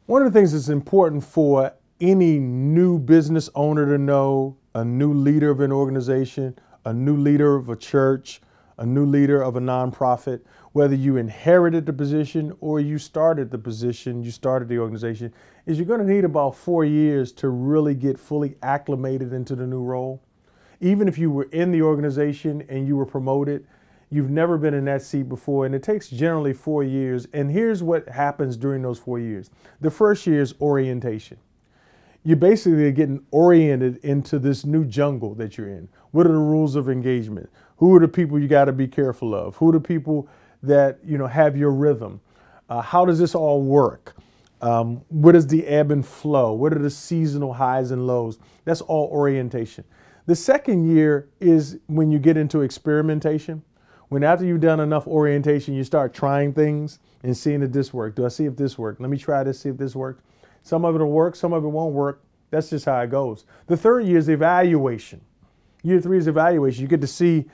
One of the things that's important for any new business owner to know, a new leader of an organization, a new leader of a church, a new leader of a nonprofit, whether you inherited the position or you started the position, you started the organization, is you're going to need about 4 years to really get fully acclimated into the new role. Even if you were in the organization and you were promoted, you've never been in that seat before, and it takes generally 4 years. And here's what happens during those 4 years. The first year is orientation. You're basically getting oriented into this new jungle that you're in. What are the rules of engagement? Who are the people you got to be careful of? Who are the people that have your rhythm? How does this all work? What is the ebb and flow? What are the seasonal highs and lows? That's all orientation. The second year is when you get into experimentation. When after you've done enough orientation, you start trying things and seeing if this works. Do I see if this works? Let me try this, see if this works. Some of it will work, some of it won't work. That's just how it goes. The third year is evaluation. Year 3 is evaluation. You get to see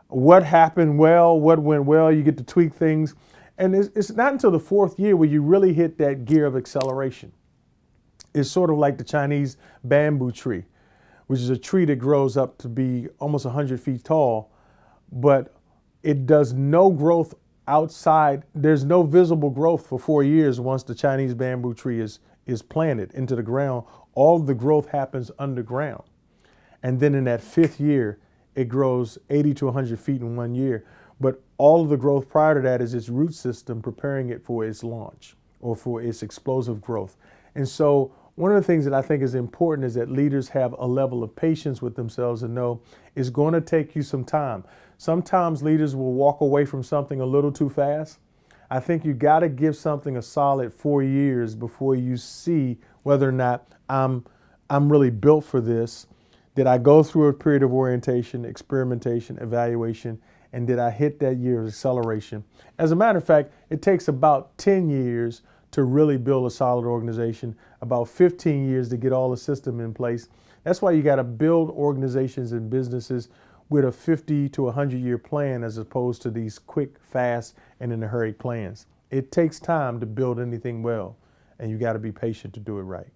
what happened well, what went well. You get to tweak things. And it's not until the 4th year where you really hit that gear of acceleration. It's sort of like the Chinese bamboo tree, which is a tree that grows up to be almost 100 feet tall, but it does no growth outside. There's no visible growth for 4 years once the Chinese bamboo tree is planted into the ground. All the growth happens underground. And then in that 5th year, it grows 80 to 100 feet in 1 year. But all of the growth prior to that is its root system preparing it for its launch or for its explosive growth. And so one of the things that I think is important is that leaders have a level of patience with themselves and know it's going to take you some time. Sometimes leaders will walk away from something a little too fast. I think you got to give something a solid 4 years before you see whether or not I'm really built for this. Did I go through a period of orientation, experimentation, evaluation, and did I hit that year of acceleration? As a matter of fact, it takes about 10 years to really build a solid organization, about 15 years to get all the system in place. That's why you got to build organizations and businesses with a 50 to 100-year plan as opposed to these quick, fast, and in a hurry plans. It takes time to build anything well, and you got to be patient to do it right.